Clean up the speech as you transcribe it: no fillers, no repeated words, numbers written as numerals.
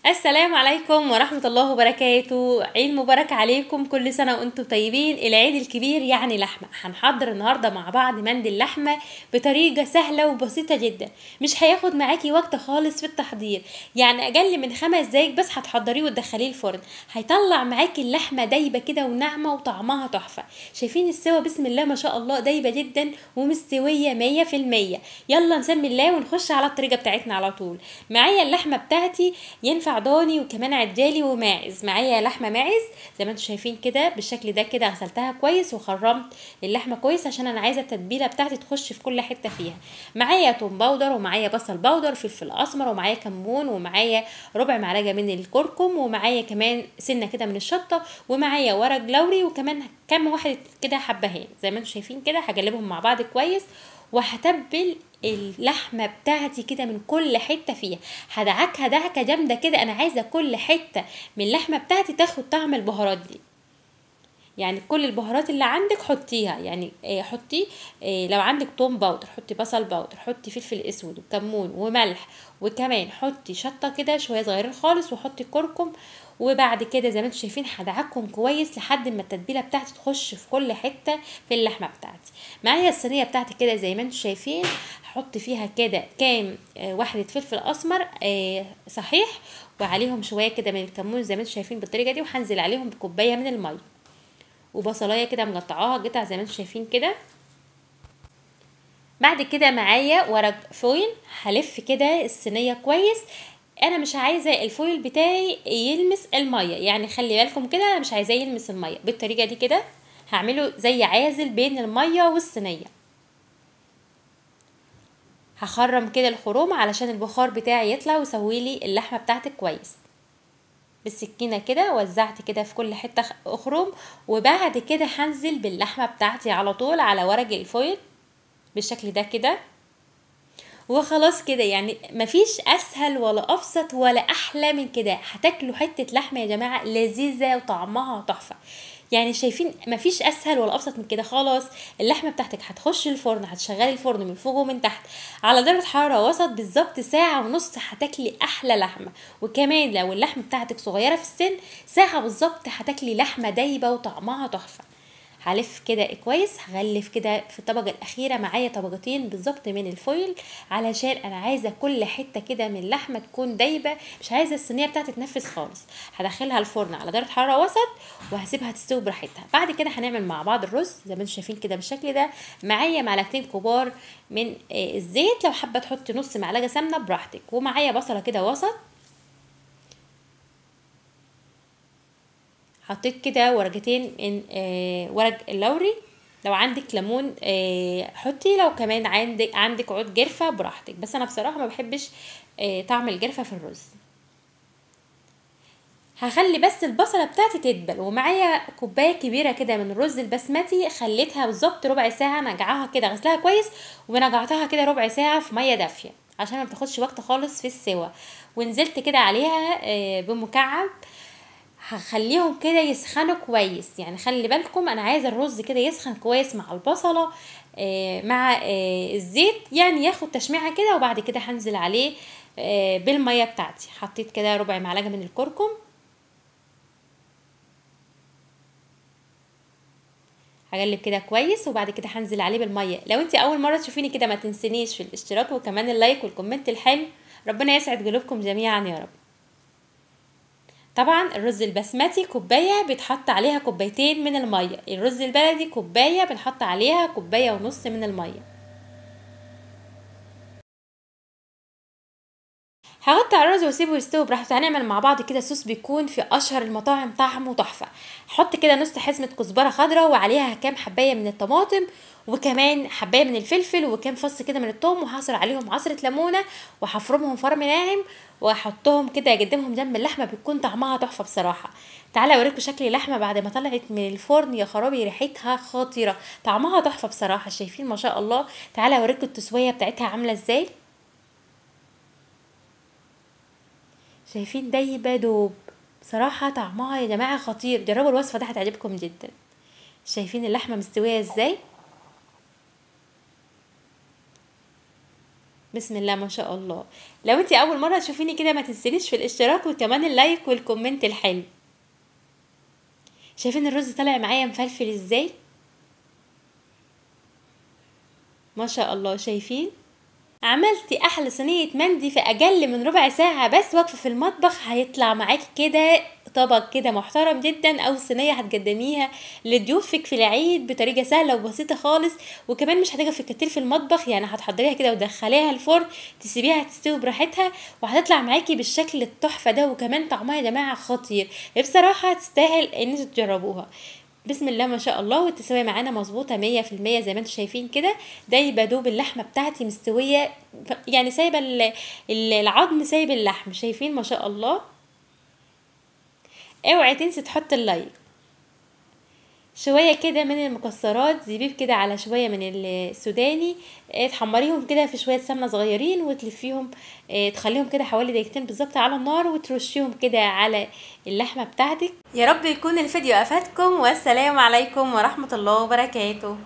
السلام عليكم ورحمة الله وبركاته. عيد مبارك عليكم، كل سنة وانتم طيبين. العيد الكبير يعني لحمة. هنحضر النهاردة مع بعض مندي اللحمة بطريقة سهلة وبسيطة جدا، مش هياخد معاكي وقت خالص في التحضير، يعني اقل من 5 دقايق بس هتحضريه وتدخليه الفرن. هيطلع معاكي اللحمة دايبة كده وناعمة وطعمها تحفة. شايفين السوا؟ بسم الله ما شاء الله، دايبة جدا ومستوية 100%. يلا نسمي الله ونخش على الطريقة بتاعتنا على طول. معايا اللحمة بتاعتي ينفع ضاني وكمان عجالي وماعز. معايا لحمه ماعز زي ما انتم شايفين كده بالشكل ده، كده غسلتها كويس وخرمت اللحمه كويس عشان انا عايزه التتبيله بتاعتي تخش في كل حته فيها. معايا توم باودر ومعايا بصل باودر، فلفل اسمر، ومعايا كمون، ومعايا ربع معلقه من الكركم، ومعايا كمان سنه كده من الشطه، ومعايا ورق لوري، وكمان كام واحد كده حبهان. زي ما انتم شايفين كده هقلبهم مع بعض كويس، وهتبل اللحمه بتاعتي كده من كل حته فيها. هدعكها دعكه جامده كده، انا عايزه كل حته من اللحمه بتاعتي تاخد طعم البهارات دي. يعني كل البهارات اللي عندك حطيها، يعني حطي لو عندك توم باودر حطي، بصل باودر حطي، فلفل اسود وكمون وملح، وكمان حطي شطه كده شويه صغيرين خالص، وحطي كركم. وبعد كده زي ما انتم شايفين هدعكهم كويس لحد ما التتبيله بتاعتي تخش في كل حته في اللحمه بتاعتي. معايا الصينيه بتاعتي كده زي ما انتم شايفين، هحط فيها كده كام واحده فلفل اسمر صحيح، وعليهم شويه كده من الكمون زي ما انتم شايفين بالطريقه دي، وهنزل عليهم بكوبايه من الميه، وبصلايه كده مقطعاها قطع زي ما انتم شايفين كده. بعد كده معايا ورق فويل، هلف كده الصينيه كويس. انا مش عايزه الفويل بتاعي يلمس الميه، يعني خلي بالكم كده، انا مش عايزاه يلمس الميه. بالطريقه دي كده هعمله زي عازل بين الميه والصينيه. هخرم كده الخروم علشان البخار بتاعي يطلع ويسويلي اللحمه بتاعتك كويس. بالسكينه كده وزعت كده في كل حته اخرم، وبعد كده هنزل باللحمه بتاعتي على طول على ورق الفويل بالشكل ده كده. وخلاص كده، يعني مفيش اسهل ولا ابسط ولا احلى من كده. هتاكلوا حته لحمه يا جماعه لذيذه وطعمها تحفه. يعني شايفين مفيش اسهل ولا ابسط من كده. خلاص اللحمه بتاعتك هتخش الفرن، هتشغلي الفرن من فوق ومن تحت على درجه حراره وسط بالظبط ساعه ونص، هتاكلي احلى لحمه. وكمان لو اللحمه بتاعتك صغيره في السن، ساعه بالظبط هتاكلي لحمه دايبه وطعمها تحفه. هلف كده كويس، هغلف كده في الطبقه الاخيره معايا طبقتين بالظبط من الفويل، علشان انا عايزه كل حته كده من اللحمه تكون دايبه، مش عايزه الصينيه بتاعتي تنفس خالص. هدخلها الفرن على درجه حراره وسط، وهسيبها تستوي براحتها. بعد كده هنعمل مع بعض الرز زي ما انتم شايفين كده بالشكل ده. معايا معلقتين كبار من الزيت، لو حابه تحطي نص معلقه سمنه براحتك، ومعايا بصله كده وسط. حطيت كده ورقتين من ورق اللوري. لو عندك ليمون حطي، لو كمان عندك عود جرفة براحتك، بس انا بصراحة ما بحبش طعم الجرفة في الرز. هخلي بس البصلة بتاعتي تدبل، ومعايا كوباية كبيرة كده من الرز البسمتي، خليتها بالظبط ربع ساعة نقعها كده، غسلها كويس ونقعتها كده ربع ساعة في مية دافية عشان ما بتاخدش وقت خالص في السوا. ونزلت كده عليها بمكعب. هخليهم كده يسخنوا كويس، يعني خلي بالكم انا عايزه الرز كده يسخن كويس مع البصله مع الزيت، يعني ياخد تشميعه كده. وبعد كده هنزل عليه بالميه بتاعتي. حطيت كده ربع معلقه من الكركم، هقلب كده كويس، وبعد كده هنزل عليه بالميه. لو انت اول مره تشوفيني كده ما تنسنيش في الاشتراك وكمان اللايك والكومنت الحلو. ربنا يسعد قلوبكم جميعا يا رب. طبعا الرز البسمتي كوبايه بيتحط عليها كوبايتين من الميه، الرز البلدي كوبايه بنحط عليها كوبايه ونص من الميه. هغطي على الرز واسيبه يستوي براحته. هنعمل مع بعض كده صوص بيكون في اشهر المطاعم طعمه تحفه. حط كده نص حزمه كزبره خضراء، وعليها كام حبايه من الطماطم، وكمان حبايه من الفلفل، وكام فص كده من الثوم، وهعصر عليهم عصره ليمونه، وهفرمهم فرم ناعم، واحطهم كده اقدمهم جنب اللحمه، بتكون طعمها تحفه بصراحه. تعالى اوريكم شكل اللحمه بعد ما طلعت من الفرن. يا خرابي ريحتها خطيره، طعمها تحفه بصراحه. شايفين ما شاء الله؟ تعالى اوريكم التسويه بتاعتها عامله ازاي. شايفين دايبه دوب؟ بصراحه طعمها يا جماعه خطير، جربوا الوصفه دي هتعجبكم جدا. شايفين اللحمه مستويه ازاي؟ بسم الله ما شاء الله. لو انتي اول مره تشوفيني كده ما تنسينيش في الاشتراك وكمان اللايك والكومنت الحلو. شايفين الرز طالع معايا مفلفل ازاي؟ ما شاء الله. شايفين؟ عملتي احلى صينيه مندي في اقل من ربع ساعه بس واقفه في المطبخ. هيطلع معاكي كده طبق كده محترم جدا، او صينيه هتقدميها لضيوفك في العيد بطريقه سهله وبسيطه خالص. وكمان مش هتقفي كتير في المطبخ، يعني هتحضريها كده وتدخليها الفرن تسيبيها تستوي براحتها، وهتطلع معاكي بالشكل التحفه ده. وكمان طعمها يا جماعه خطير بصراحه، تستاهل ان انتوا تجربوها. بسم الله ما شاء الله. والتسوية معانا مظبوطة 100% زي ما انتم شايفين كده. ده يبقى دوب اللحمة بتاعتي مستوية، يعني سايبة العظم سايب اللحم. شايفين ما شاء الله. اوعي تنسي تحط اللايك. شوية كده من المكسرات، زبيب كده على شوية من السوداني، تحمريهم كده في شوية سمنة صغيرين وتلفيهم، تخليهم كده حوالي دقيقتين بالظبط على النار، وترشيهم كده على اللحمة بتاعتك. يا رب يكون الفيديو افادكم، والسلام عليكم ورحمة الله وبركاته.